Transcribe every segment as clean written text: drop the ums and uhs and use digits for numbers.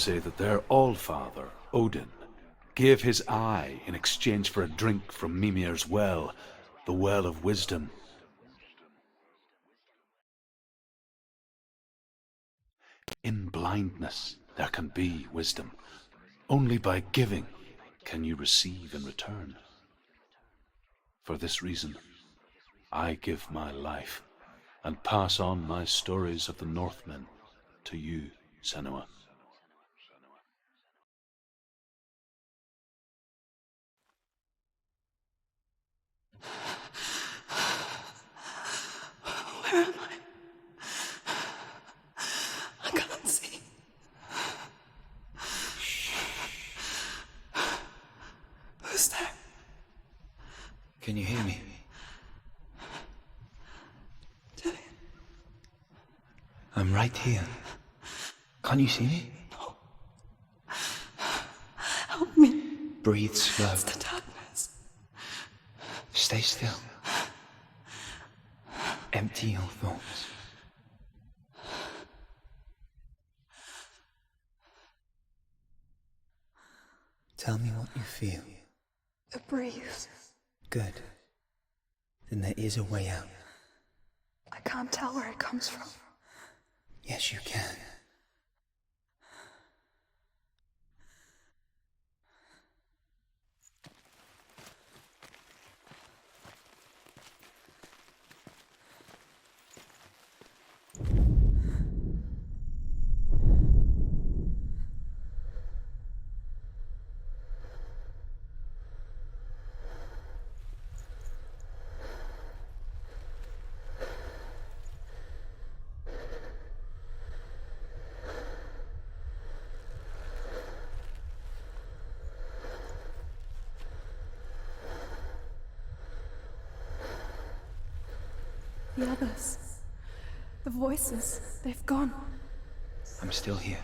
say that their Allfather, Odin, gave his eye in exchange for a drink from Mimir's well, the Well of Wisdom. In blindness there can be wisdom. Only by giving can you receive in return. For this reason, I give my life and pass on my stories of the Northmen to you, Senua. Where am I? I can't see. Shh. Who's there? Can you hear me? Dillian. I'm right here. Can't you see me? No. Help me. Breathe slow. It's the darkness. Stay still. Empty your thoughts. Tell me what you feel. The breeze. Good. Then there is a way out. I can't tell where it comes from. Yes, you can. The others. The voices. They've gone. I'm still here.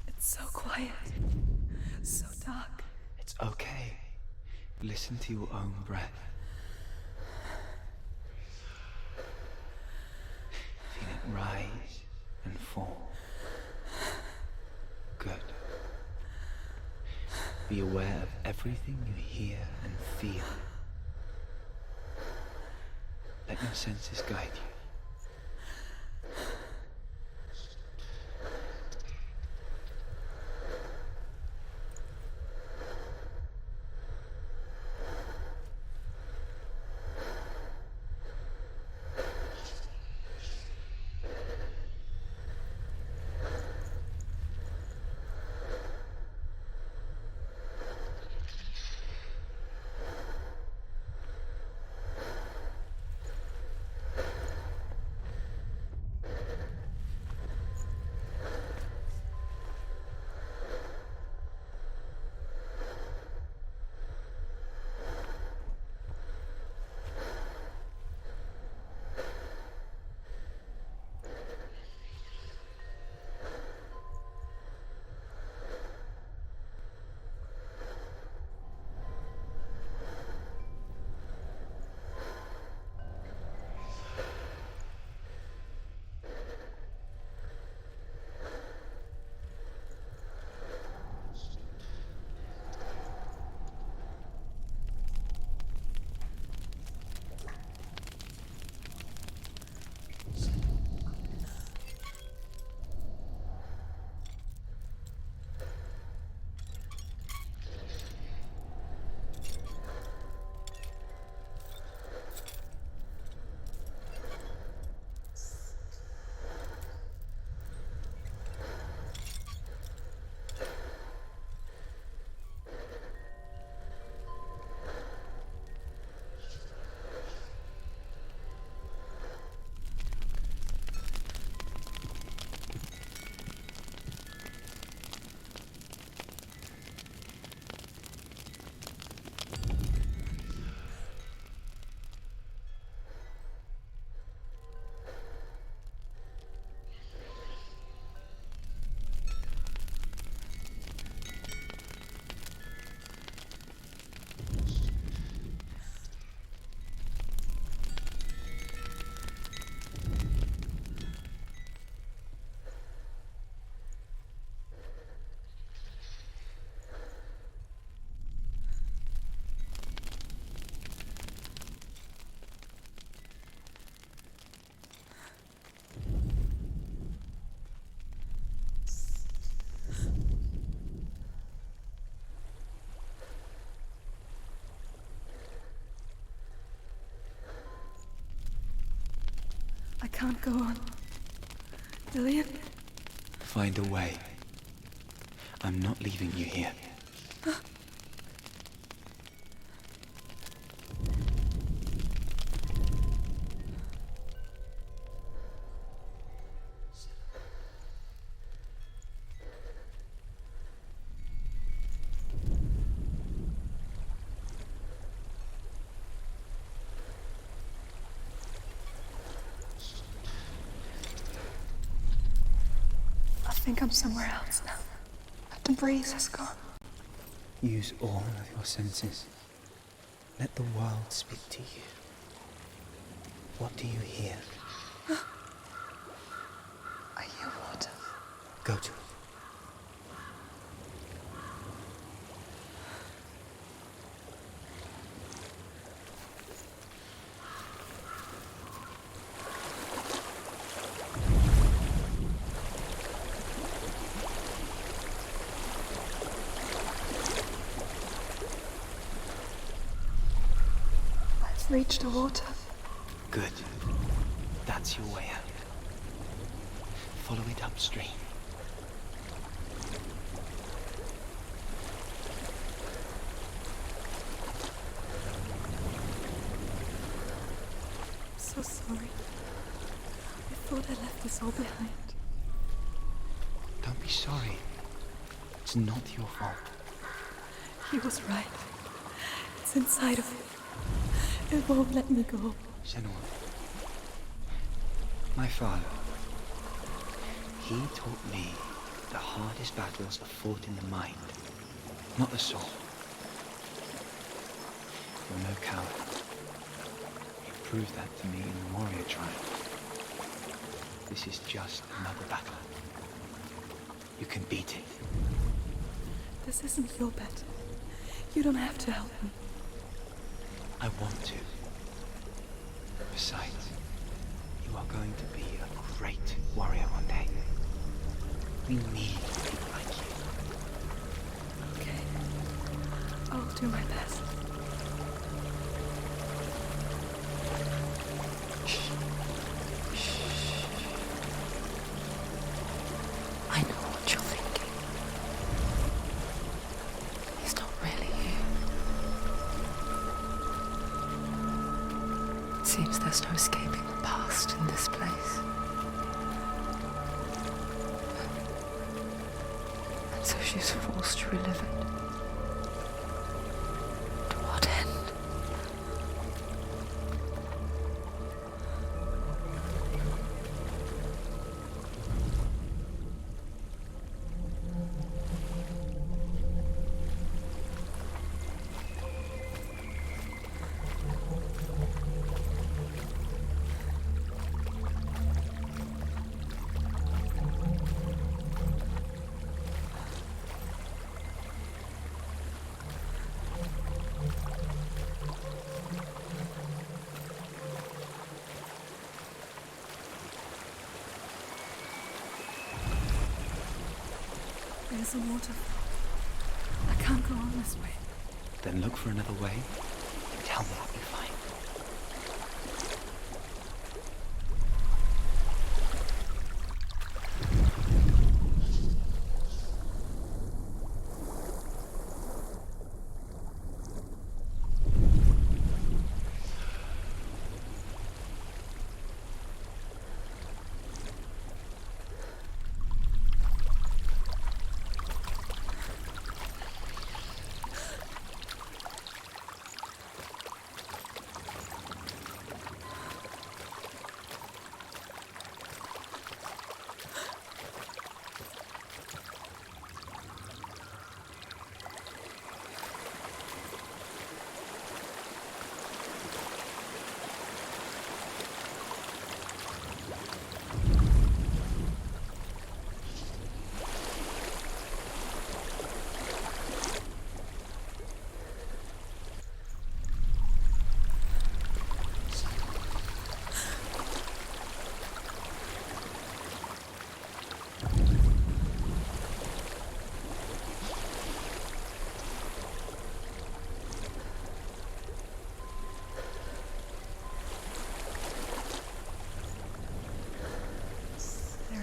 It's so quiet. So dark. It's okay. Listen to your own breath. Feel it rise and fall. Good. Be aware of everything you hear and feel. Let your senses guide you. can't go on. Lillian? Find a way. I'm not leaving you here. I think I'm somewhere else now. The breeze has gone. Use all of your senses. Let the world speak to you. What do you hear? I hear water. Go to it. I've reached the water. Good. That's your way out. Follow it upstream. I'm so sorry. I thought I left this all behind. Don't be sorry. It's not your fault. He was right. It's inside of me. It won't let me go. Senua. My father. He taught me the hardest battles are fought in the mind, not the soul. You're no coward. You proved that to me in the warrior tribe. This is just another battle. You can beat it. This isn't your battle. You don't have to help me. I want to. Besides, you are going to be a great warrior one day. We need people like you. Okay. I'll do my best. I know what you're thinking. He's not really here. It seems there's no escaping the past in this place. And so she's forced to relive it. To what end? There's a waterfall. I can't go on this way. Then look for another way. Tell me what you find.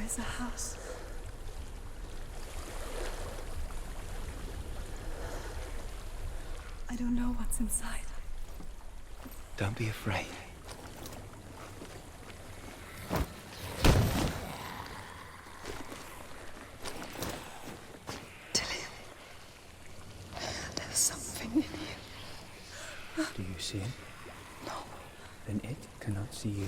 is a house. I don't know what's inside. Don't be afraid. Tilly, there's something in here. Do you see it? No. Then it cannot see you.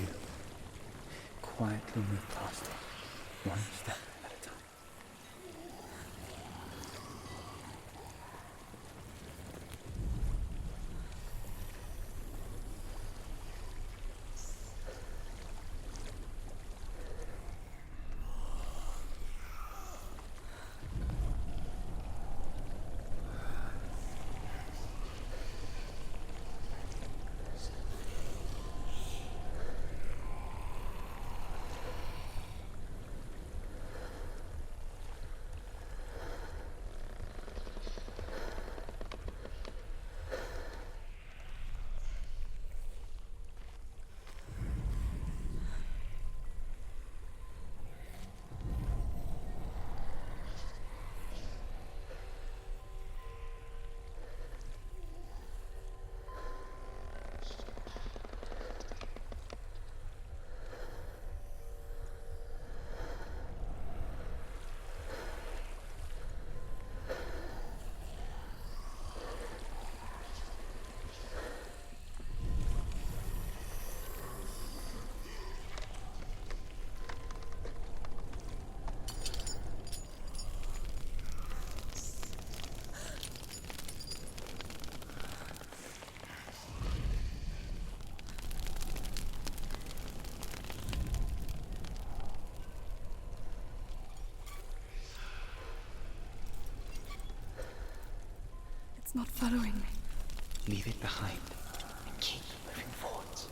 Quietly move past it, one step at a time. It's not following me. Leave it behind and keep moving forwards.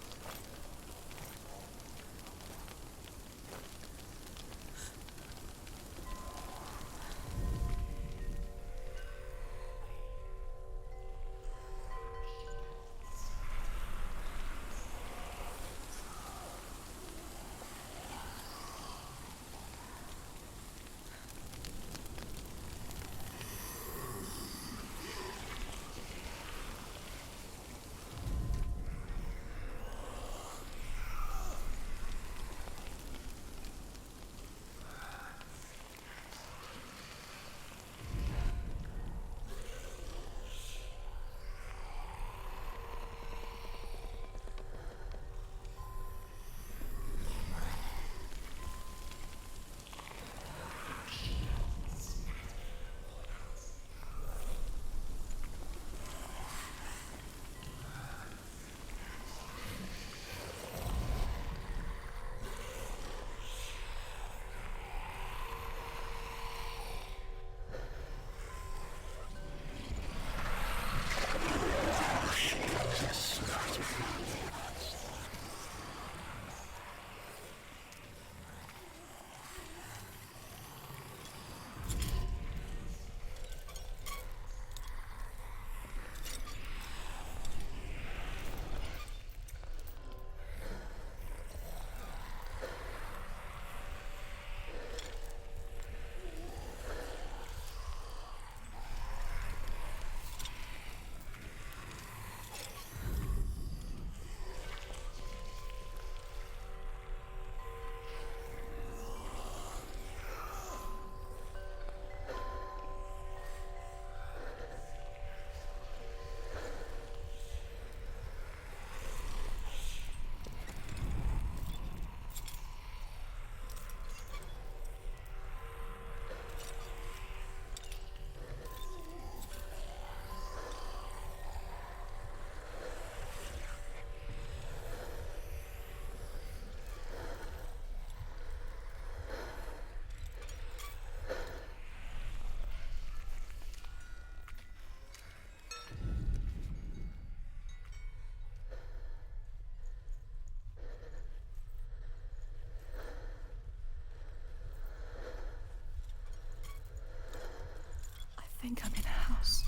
I think I'm in a house.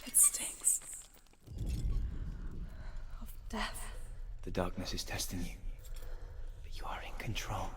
It stinks of death. The darkness is testing you. control.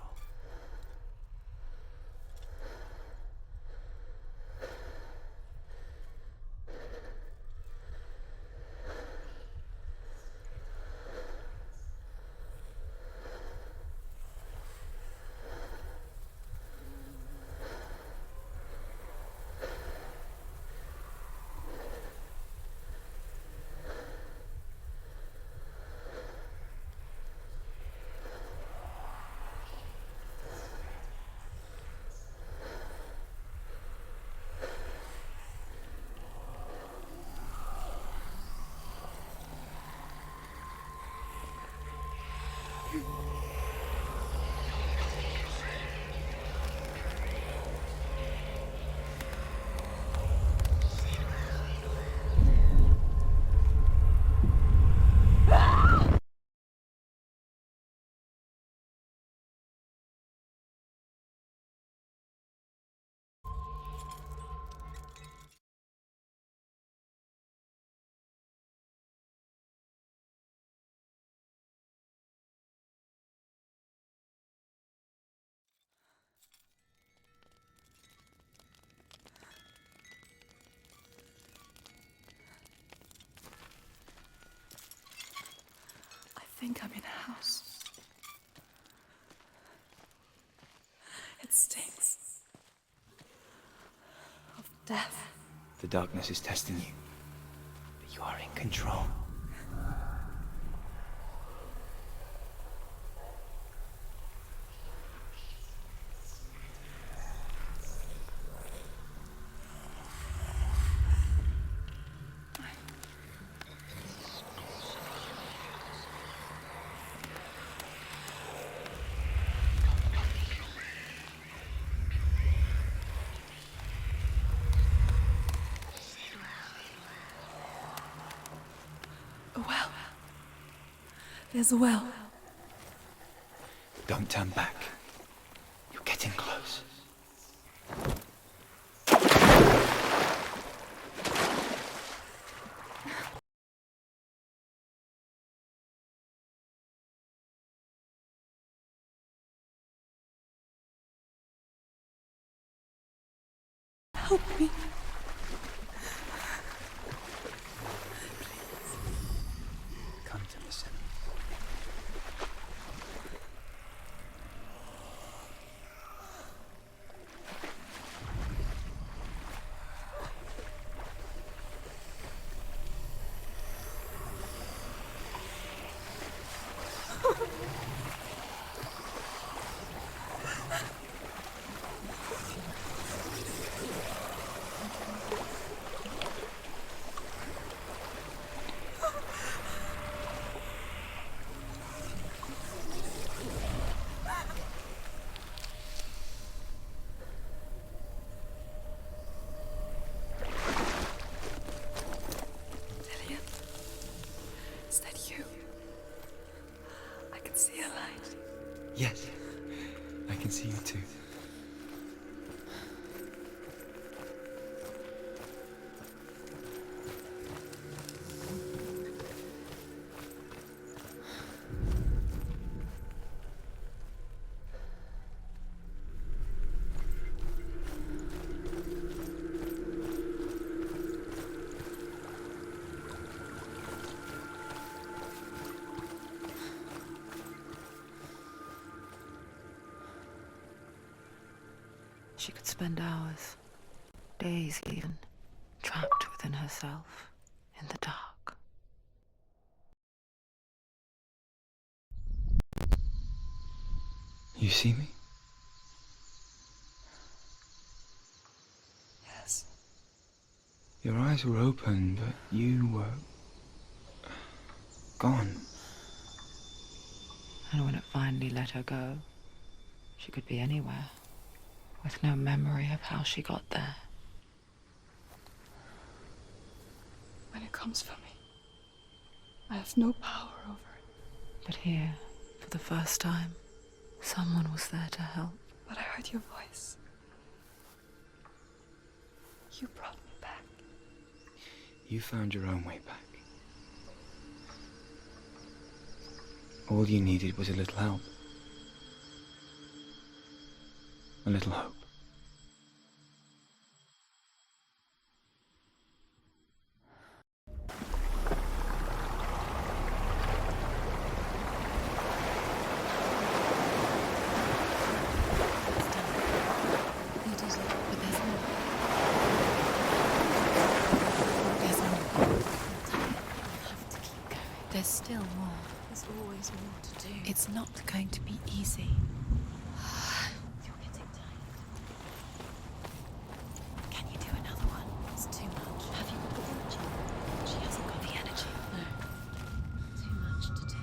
I think I'm in a house. It stinks of death. The darkness is testing you, but you are in control. A well. There's a well. Don't turn back. You're getting close. Help me. Come to me, Senua. Is that you? I can see a light. Yes, I can see you too. She could spend hours, days even, trapped within herself, in the dark. You see me? Yes. Your eyes were open, but you were gone. And when it finally let her go, she could be anywhere, with no memory of how she got there. When it comes for me, I have no power over it. But here, for the first time, someone was there to help. But I heard your voice. You brought me back. You found your own way back. All you needed was a little help. a little hope. You did it, but there's more. There's more. We'll have to keep going. There's still more. There's always more to do. It's not going to be easy. You're getting tired. Can you do another one? It's too much. Have you got the energy? She hasn't got the energy. No. Too much to do.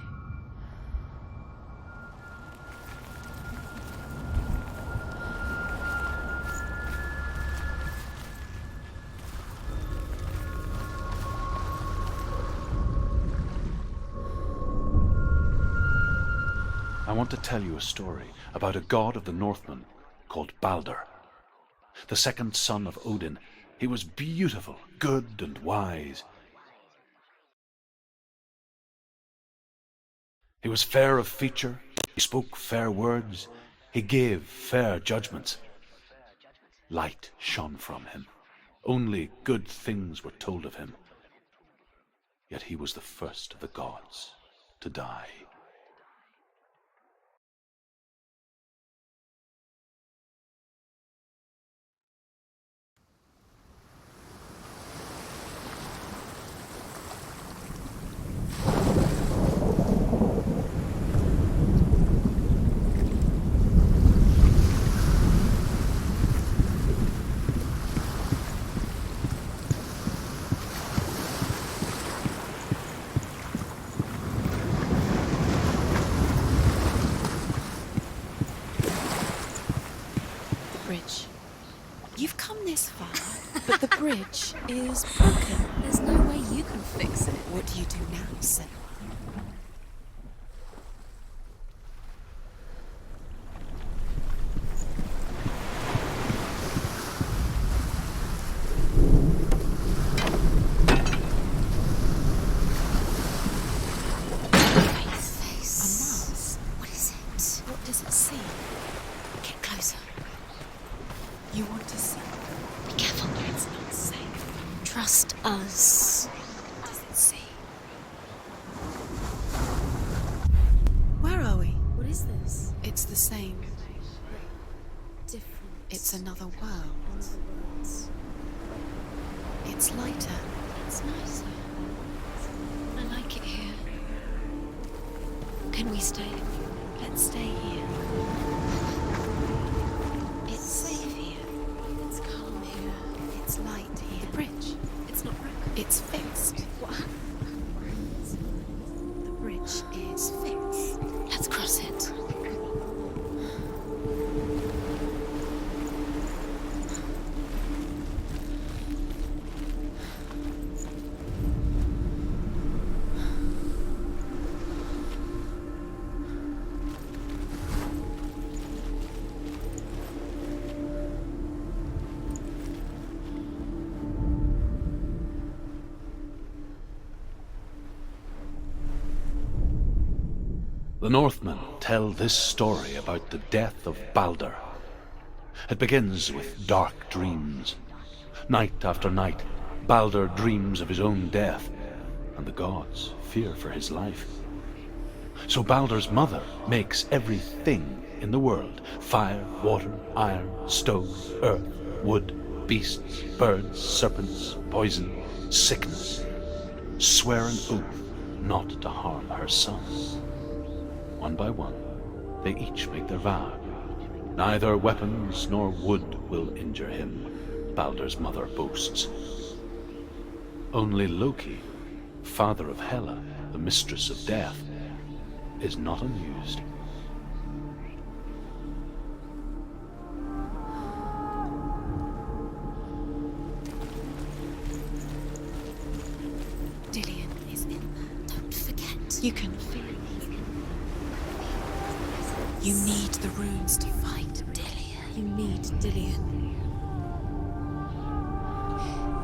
I want to tell you a story about a god of the Northmen called Balder. The second son of Odin, he was beautiful, good and wise. He was fair of feature, he spoke fair words, he gave fair judgments. Light shone from him. Only good things were told of him. Yet he was the first of the gods to die. Bridge. You've come this far, but the bridge is broken. There's no way you can fix it. What do you do now, Senua? Face. A mouse. What is it? What does it see? Get closer. You want to see? Be careful. It's not safe. Trust us. What does it see? Where are we? What is this? It's the same. Different. It's another world. Another world. It's lighter. It's nicer. I like it here. Can we stay? Let's stay here. It's safe here. It's calm here. It's light here. The bridge. It's not broken. It's fixed. What happened? The bridge is fixed. Let's cross it. The Northmen tell this story about the death of Balder. It begins with dark dreams. Night after night, Balder dreams of his own death, and the gods fear for his life. So Balder's mother makes everything in the world: fire, water, iron, stone, earth, wood, beasts, birds, serpents, poison, sickness. Swear an oath not to harm her son. One by one, they each make their vow. Neither weapons nor wood will injure him, Balder's mother boasts. Only Loki, father of Hela, the mistress of death, is not amused. Dillion is in there. Don't forget. You can feel it. You need the runes to fight Dillion. You need Dillion.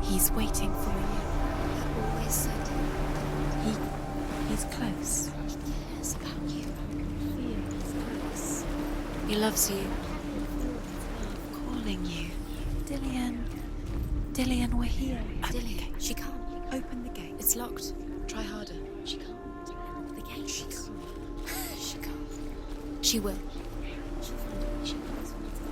He's waiting for you. He always said He's close. he cares about you. Feel his grace. He loves you. calling you. Dillian. Dillian, we're here. Dillian, she can't. Open the gate. It's locked. Try harder. She can't. The gate. She can't. She can't. She will. She'll find a way. She knows when it's there.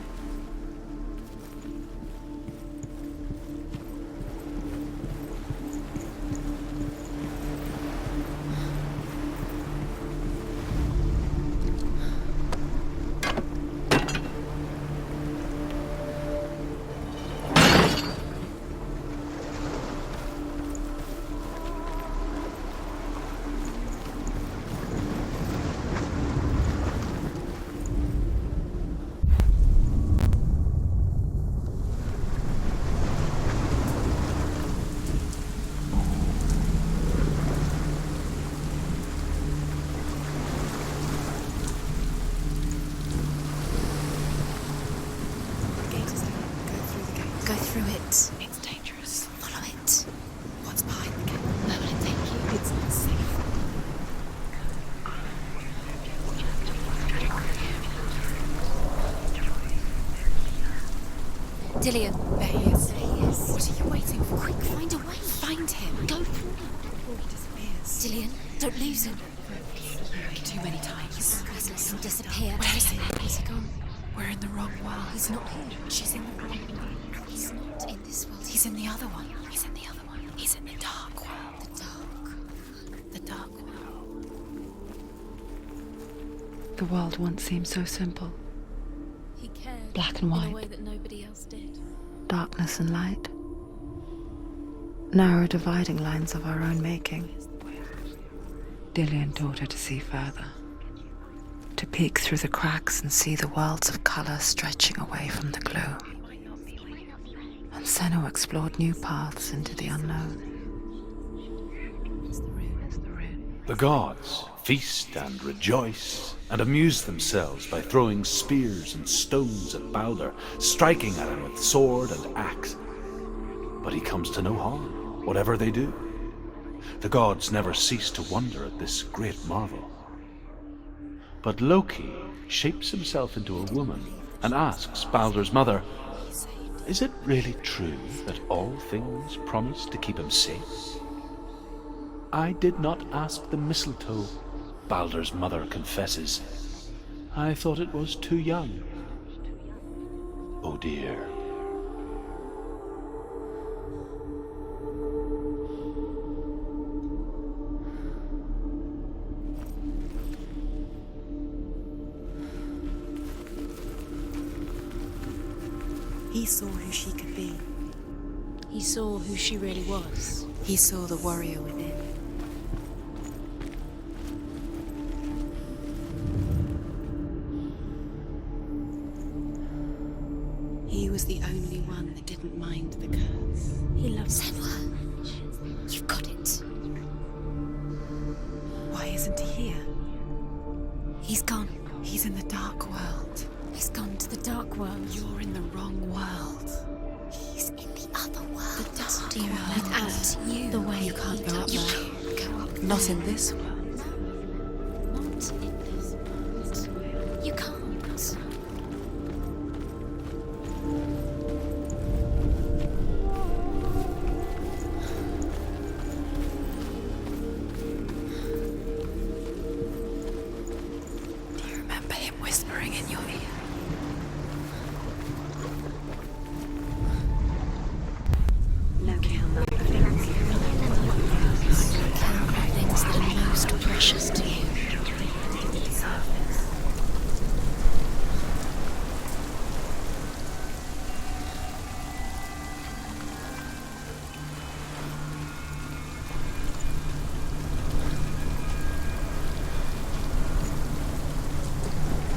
Go through it. It's dangerous. Follow it. What's behind the gate? Where will it take you? It's not safe. Dillian. There he is. There he is. What are you waiting for? Quick, find a way. Find him. Go through it. Before he disappears. Dillian, don't lose him. Too many times. Presence and disappear. Where is he? Where's he gone? We're in the wrong world. He's not here. She's in the wrong world. He's not in this world. He's in the other one. He's in the other one. He's in the dark world. the dark. The dark world. The world once seemed so simple. He cared. Black and In white. a way that nobody else did. Darkness and light. Narrow dividing lines of our own making. Dillian taught her to see further. To peek through the cracks and see the worlds of color stretching away from the gloom. And Senua explored new paths into the unknown. It's the rune. The gods feast and rejoice and amuse themselves by throwing spears and stones at Balder, striking at him with sword and axe. But he comes to no harm, whatever they do. The gods never cease to wonder at this great marvel. But Loki shapes himself into a woman and asks Balder's mother, "Is it really true that all things promise to keep him safe?" "I did not ask the mistletoe," Balder's mother confesses. "I thought it was too young." Oh dear. He saw who she could be. He saw who she really was. He saw the warrior within. He was the only one that didn't mind the curse. He loves Senua. You've got it. Why isn't he here? He's gone. He's in the dark world. He's gone to the dark world. You're in the wrong world. He's in the other world. The dark Do you world. without you? The way You can't he go up does. there. You can't go up Not there. in this world. Not in this world. You can't. Do you remember him whispering in your ear? Loki will know things. Things that are most precious to you.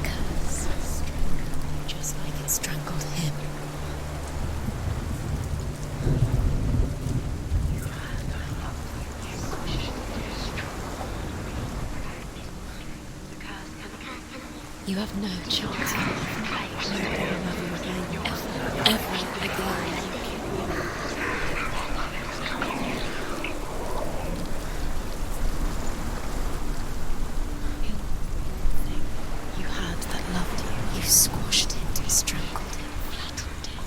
Curse. Just like it strangled him. You have no chance. Nobody will love you again. Ever again. You had that loved you. You squashed it, strangled it, flattened it.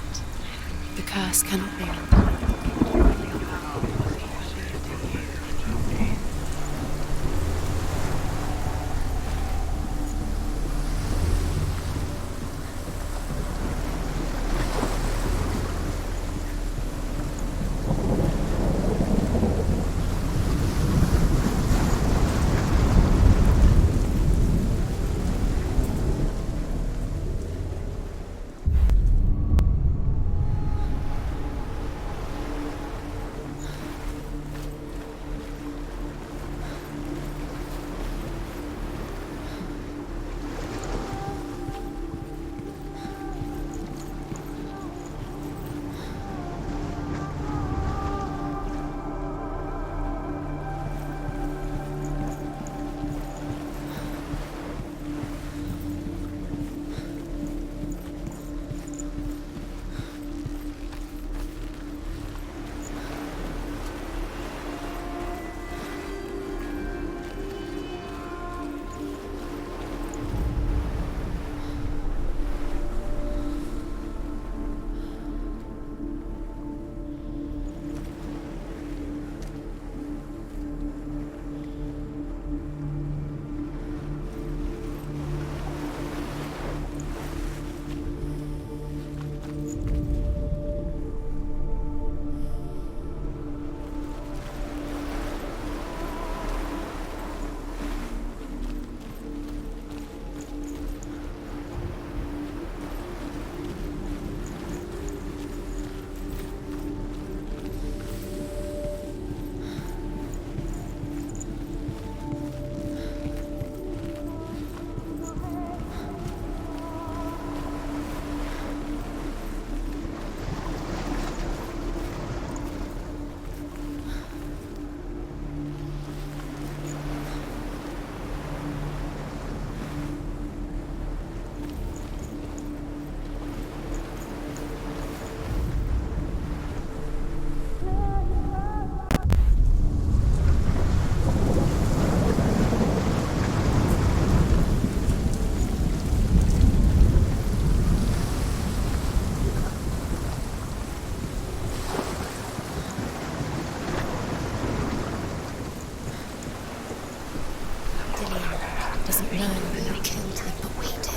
Doesn't know who killed him, but we do.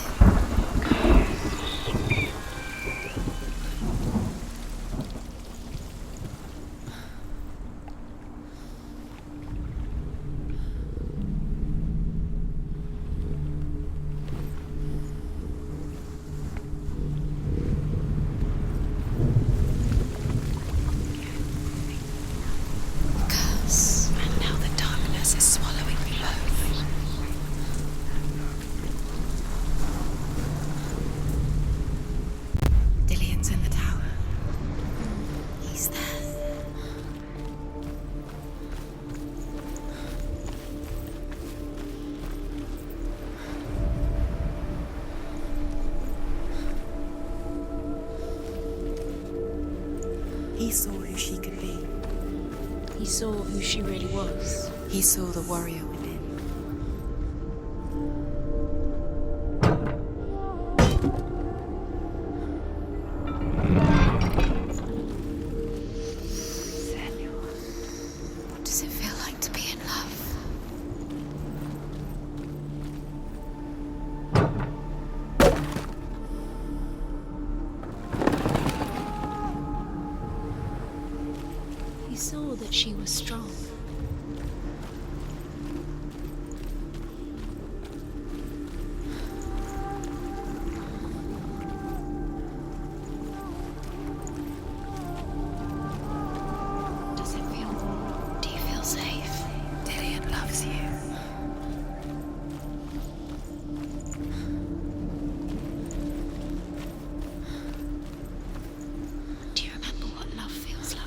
Curse. And now the darkness is swallowing me both. Dillian's in the tower. He's there. He saw who she could be. He saw who she really was. He saw the warrior within. What does it feel like to be in love? He saw that she was strong. Does it feel? Do you feel safe? Dillian loves you. Do you remember what love feels like?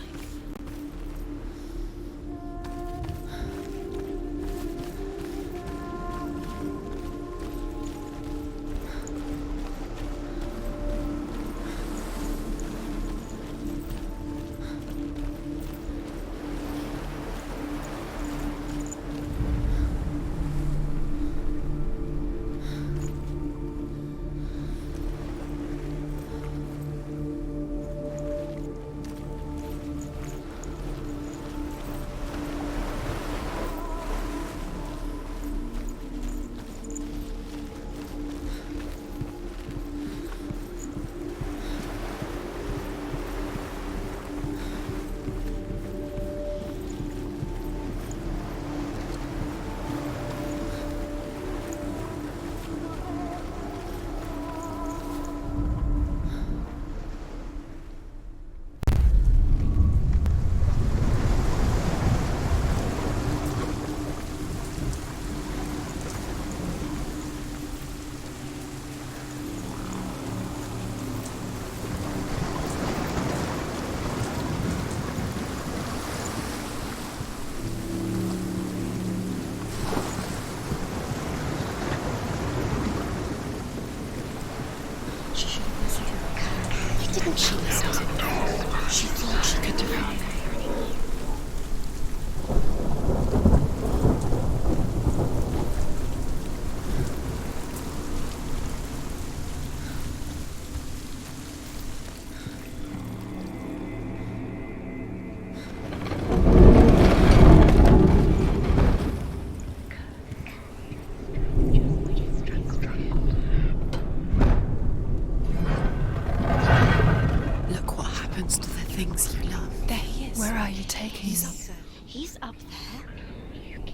Where are you taking He's me? up there. He's up there.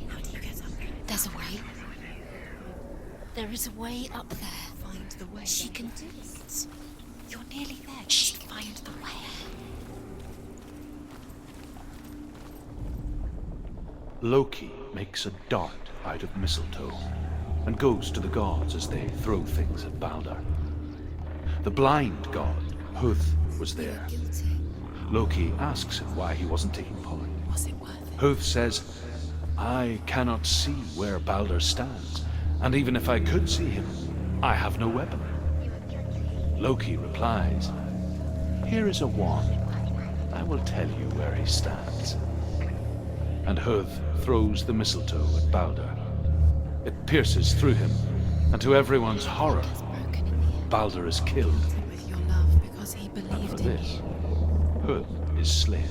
How do you get up there? There's a way. There is a way up there. Find the way. She can do it. You're nearly there. She can find the way. Loki makes a dart out of mistletoe and goes to the gods as they throw things at Balder. The blind god, Huth, was there. Guilty. Loki asks him why he wasn't taking part. Was it worth it? Huth says, I cannot see where Balder stands, and even if I could see him, I have no weapon. Loki replies, Here is a wand. I will tell you where he stands. And Huth throws the mistletoe at Balder. It pierces through him, and to everyone's horror, Balder is killed. With your love because he And for believed in this, you. Huth is slain.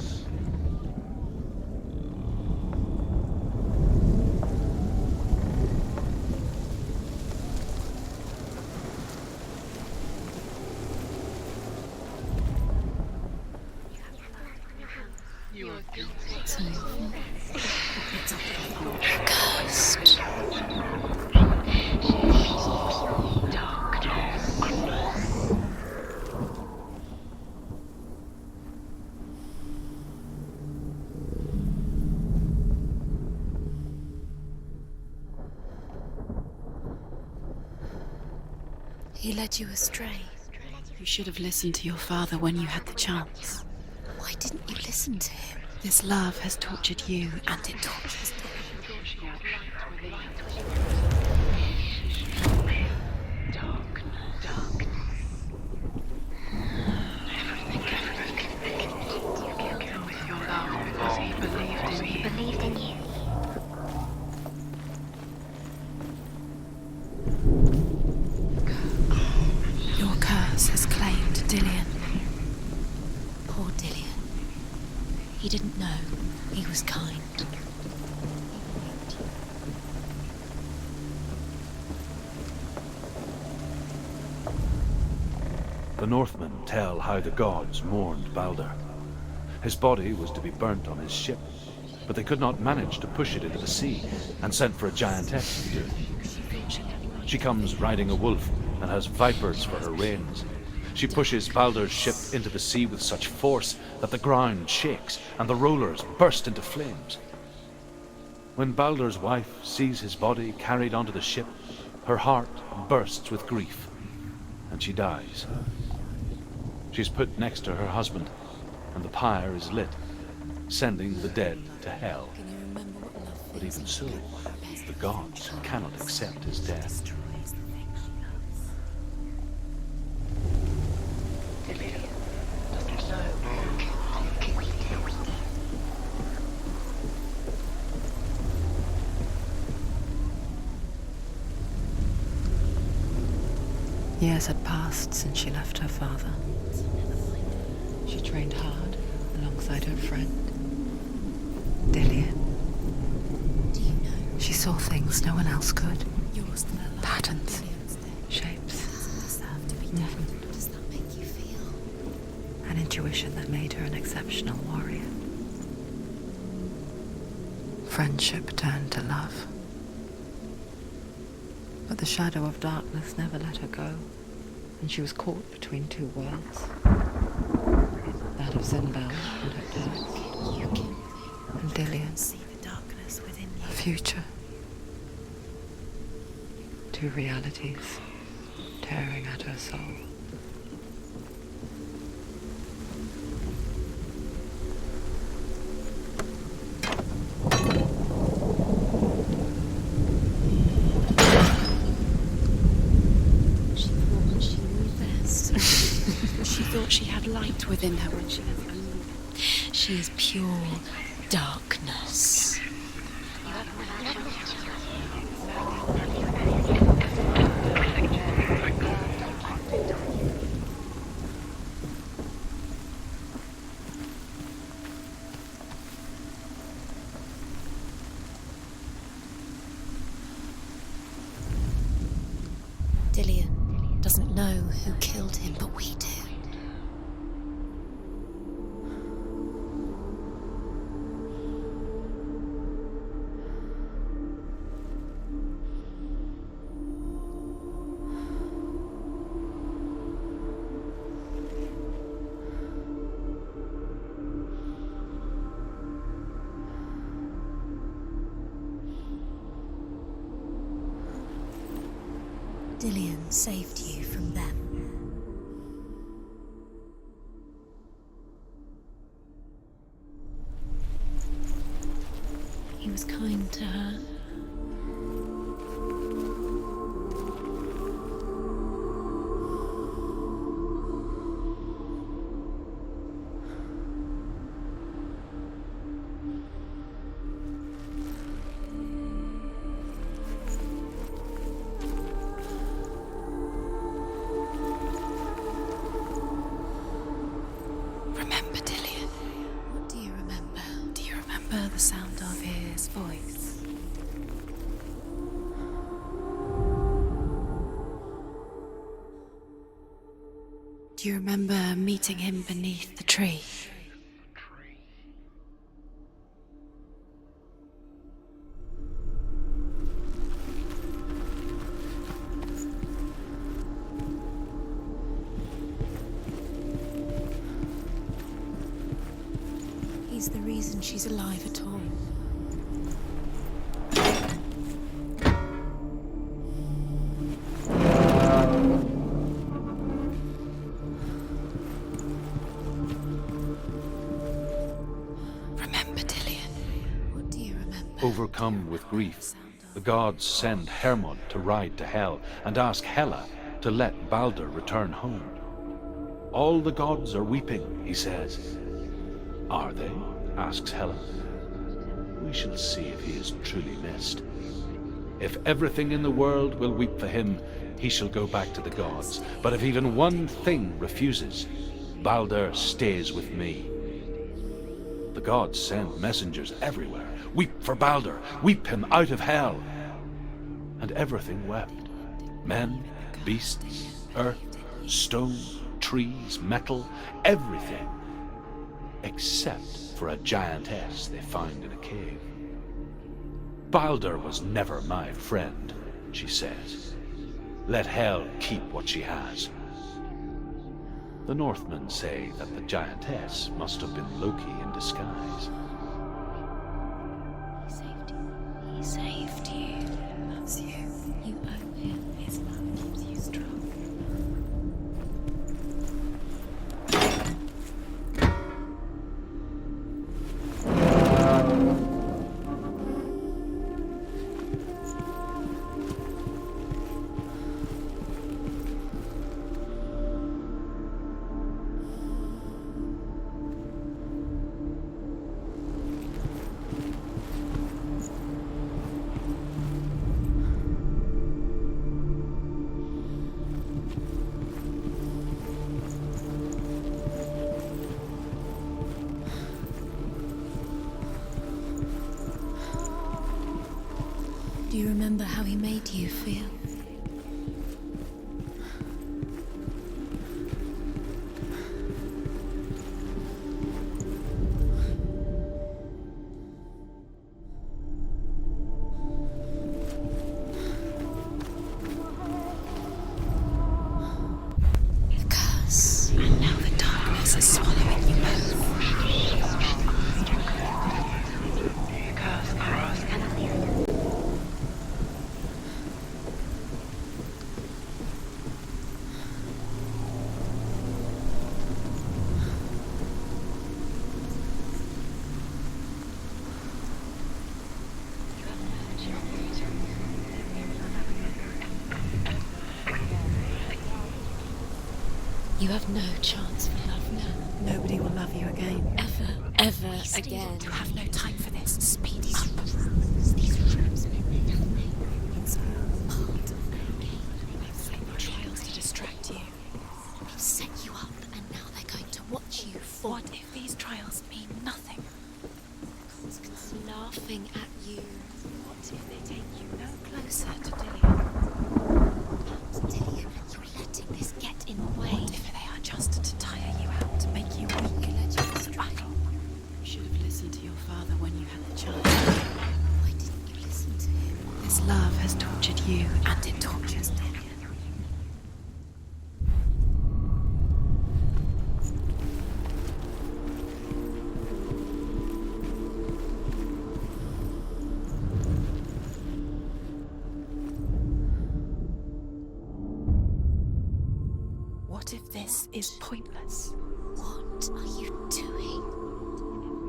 Cursed. He led you astray. You should have listened to your father when you had the chance. Why didn't you listen to him? This love has tortured you, and it tortures them. Believed in you. Your curse has claimed Dillion. Poor Dillion. He didn't know. He was kind. The Northmen tell how the gods mourned Balder. His body was to be burnt on his ship, but they could not manage to push it into the sea and sent for a giantess to do it. She comes riding a wolf and has vipers for her reins. She pushes Balder's ship into the sea with such force that the ground shakes and the rollers burst into flames. When Balder's wife sees his body carried onto the ship, her heart bursts with grief, and she dies. She's put next to her husband, and the pyre is lit, sending the dead to hell. Can you remember what love But feels even so, like? the gods cannot accept his death. Years had passed since she left her father. She trained hard alongside her friend, Dillion. Do you know? She saw things no one else could. Yours the love. Patterns, Dillion's dead. shapes, Doesn't deserve to be dead. How does that make you feel? an intuition that made her an exceptional warrior. Friendship turned to love. But the shadow of darkness never let her go, and she was caught between two worlds. That of Zinbel and her past, You can and Dillion, see the darkness within a you. future. Two realities tearing at her soul. She thought she knew best. She thought she had light within her when she has only. She is pure darkness. Dillion doesn't know who killed him, but we do. Dillian saved you from them. He was kind to her. Remember, Dillian? What do you remember? Do you remember the sound of his voice? Do you remember meeting him beneath the tree? He's the reason she's alive at all. Remember, Dillian? What do you remember? Overcome with grief, the gods send Hermod to ride to Hell and ask Hela to let Balder return home. All the gods are weeping, he says. Are they? Asks Hela. We shall see if he is truly missed. If everything in the world will weep for him, he shall go back to the gods. But if even one thing refuses, Balder stays with me. The gods send messengers everywhere. Weep for Balder, weep him out of Hell. And everything wept. Men, beasts, earth, stone, trees, metal, everything. Except for a giantess they find in a cave. Balder was never my friend, she says. Let Hel keep what she has. The Northmen say that the giantess must have been Loki in disguise. He saved you. He saved you. He loves you. You owe him. His love keeps you strong. Do you remember how he made you feel? The curse. And now the darkness is swallowing you both. The curse grows. You have no chance for love now. Nobody will love you again. Ever again. You have no time for this. Speed up. These rooms it's all part of their game. They've set your trials to distract you. They've set you up and now they're going to watch you fall. What if these trials mean nothing? Constance laughing at you. What if they take you no closer to Dillian? Dillian, you're letting this get in the way. What if they are just to tire you out, to make you weak? You let you go Battle. You should have listened to your father when you had the chance. Why didn't you listen to him? This love has tortured you, and it tortures Dillian. This is pointless. What are you doing?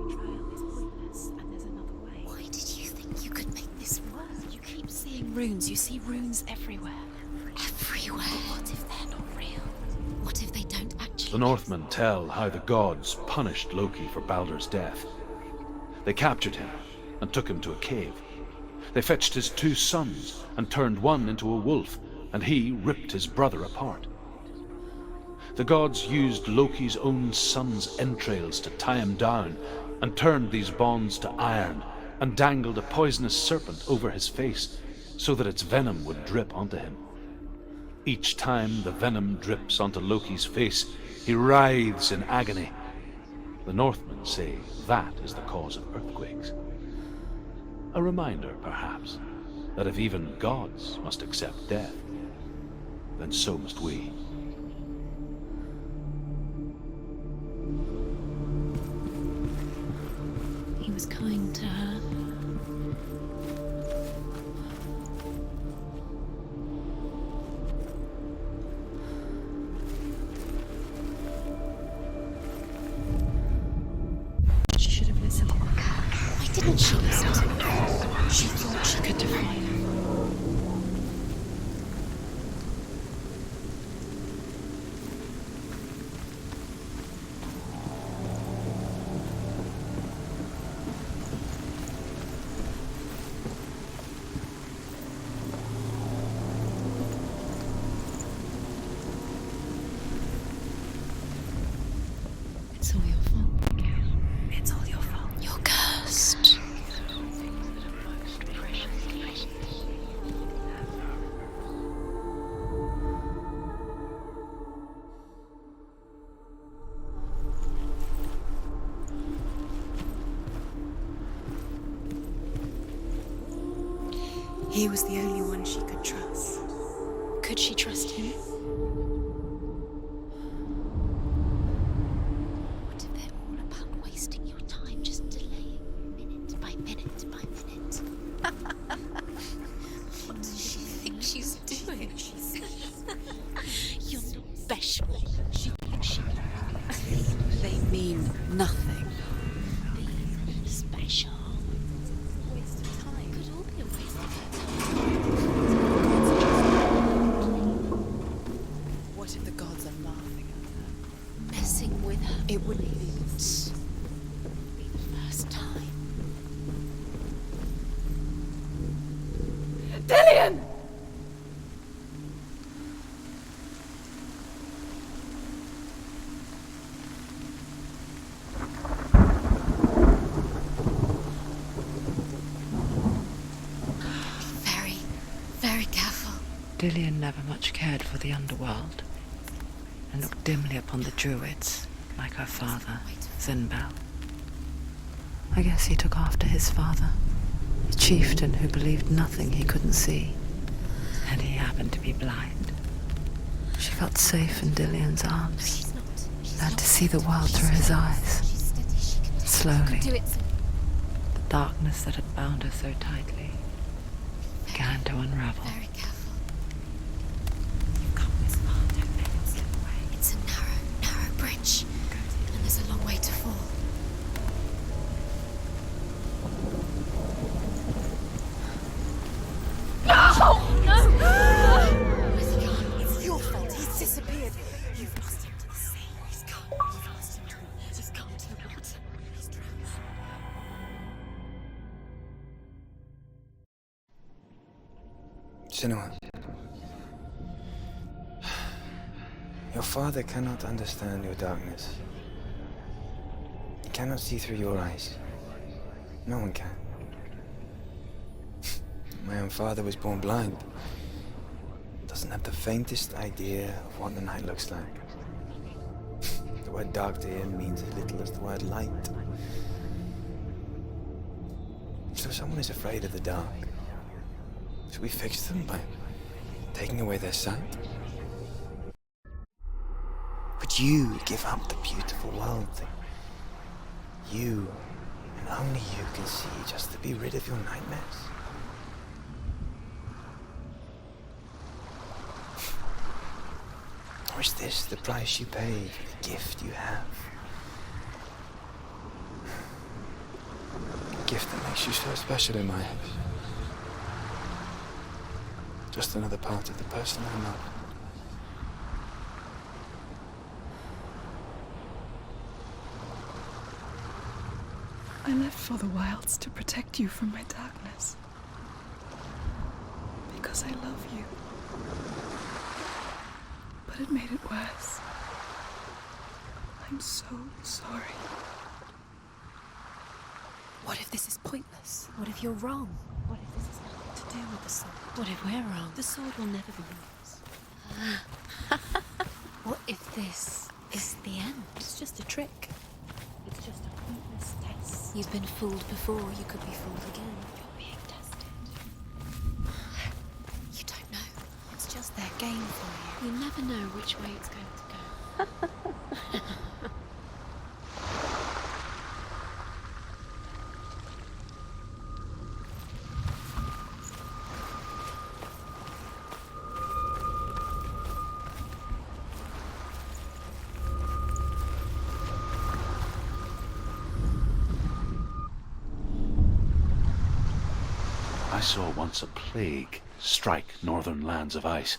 Every trial is pointless, and there's another way. Why did you think you could make this work? You keep seeing runes. You see runes everywhere. Everywhere. What if they're not real? What if they don't actually? The Northmen tell how the gods punished Loki for Baldur's death. They captured him and took him to a cave. They fetched his 2 sons and turned one into a wolf, and he ripped his brother apart. The gods used Loki's own son's entrails to tie him down and turned these bonds to iron and dangled a poisonous serpent over his face so that its venom would drip onto him. Each time the venom drips onto Loki's face, he writhes in agony. The Northmen say that is the cause of earthquakes. A reminder, perhaps, that if even gods must accept death, then so must we. He was kind to her. She should have listened. Why didn't she listen to me? She thought she could define him. It's all your fault. It's all your fault. You're cursed. He was the only one she could trust. Could she trust him? What if they're all about wasting your time, just delaying minute by minute by minute? What does she think she's doing? You're not special. She thinks she They mean nothing. be special. Waste of time. Could all be a waste of her time. What if the gods are laughing at her? Messing with her. It wouldn't be Be the first time. Dillian! Very, very careful. Dillian never much cared for the underworld and looked dimly upon the druids, like her father, Zinbel. I guess he took after his father, a chieftain who believed nothing he couldn't see, and he happened to be blind. She felt safe in Dillian's arms, She's not. learned to see the world through his eyes. She's steady. She can do it. Slowly, Do it. the darkness that had bound her so tightly began to unravel. Very careful. You've come this far, don't let it slip away. It's a narrow bridge, and there's a long way to fall. Where's he gone? It's your fault. He's disappeared. You've lost him to the sea. He's gone. You've lost him to He's gone to the water. He's drowned. Senua. Your father cannot understand your darkness. He cannot see through your eyes. No one can. My own father was born blind. Doesn't have the faintest idea of what the night looks like. The word dark to him means as little as the word light. So someone is afraid of the dark. Should we fix them by taking away their sight? Would you give up the beautiful world that you and only you can see just to be rid of your nightmares? Or Was this the price you paid for the gift you have? A gift that makes you so special in my eyes. Just another part of the person I love. I left for the wilds to protect you from my darkness. Because I love you. But it made it worse. I'm so sorry. What if this is pointless? What if you're wrong? What if this has nothing to do with the sword? What if we're wrong? The sword will never be yours. What if this is the end? It's just a trick. It's just a pointless test. You've been fooled before, you could be fooled again. You're being tested. You don't know. It's just their game for you. You never know which way it's going to go. I saw once a plague strike northern lands of ice.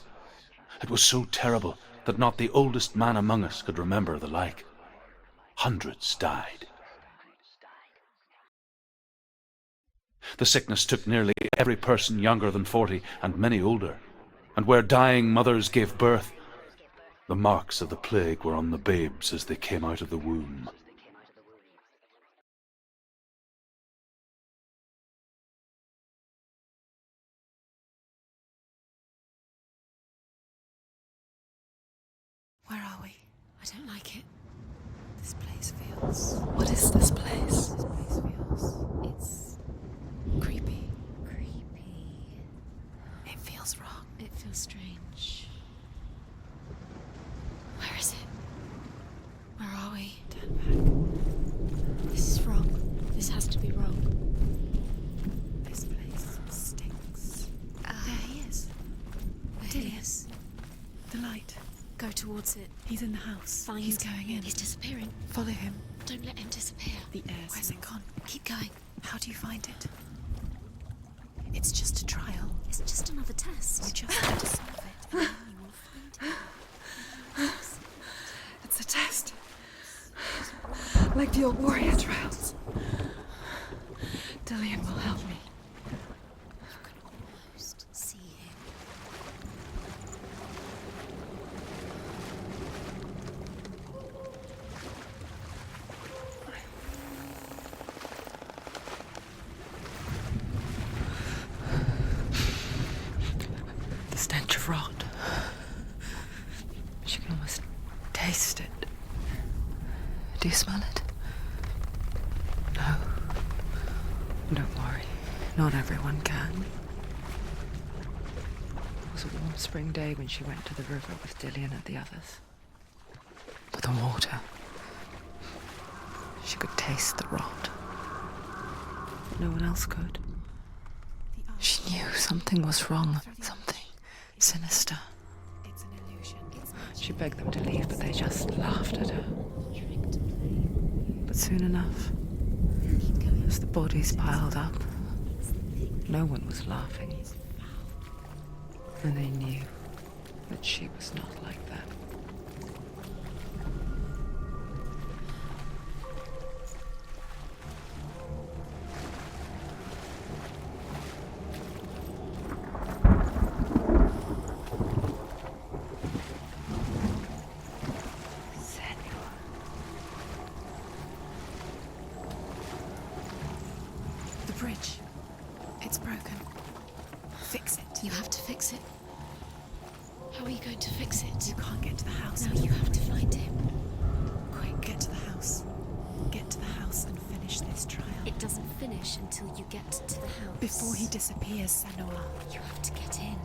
It was so terrible that not the oldest man among us could remember the like. Hundreds died. The sickness took nearly every person younger than 40 and many older, and where dying mothers gave birth, the marks of the plague were on the babes as they came out of the womb. Where are we? I don't like it. This place feels... What is this place? This place feels... It's... creepy. Creepy. It feels wrong. It feels strange. Where is it? Where are we? Turn back. This is wrong. This has to be wrong. This place stinks. There There he is. he is. The light. Go towards it. He's in the house. Find He's going in. He's disappearing. Follow him. Don't let him disappear. The air. Where's it gone? Keep going. How do you find it? It's just a trial. It's just another test. You just have to solve it. And then you will find it. It's a test. Like the old warrior trials. Dillian will help me. You can almost see him. The stench of rot. She can almost taste it. Do you smell it? No. Don't worry. Not everyone can. It was a warm spring day when she went to the river with Dillian and the others. But the water. She could taste the rot. No one else could. She knew something was wrong. Something sinister. It's an illusion. She begged them to leave, but they just laughed at her. But soon enough, as the bodies piled up, no one was laughing. And they knew that she was not like that. The bridge. It's broken. Fix it. You have to fix it. How are you going to fix it? You can't get to the house. No, you have to find him. Quick, get to the house. Get to the house and finish this trial. It doesn't finish until you get to the house. Before he disappears, Senua. You have to get in.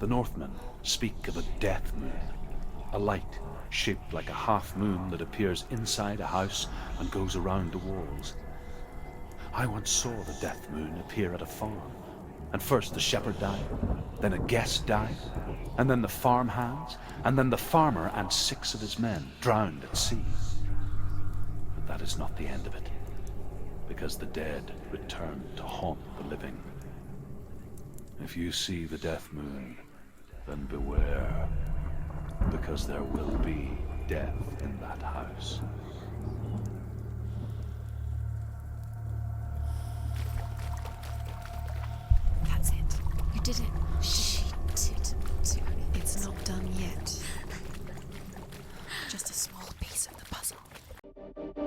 The Northmen speak of a death moon, a light shaped like a half moon that appears inside a house and goes around the walls. I once saw the death moon appear at a farm, and first the shepherd died, then a guest died, and then the farm hands, and then the farmer and 6 of his men drowned at sea. But that is not the end of it, because the dead return to haunt the living. If you see the death moon, then beware, because there will be death in that house. That's it. You did it. She did. It's not done yet. Just a small piece of the puzzle.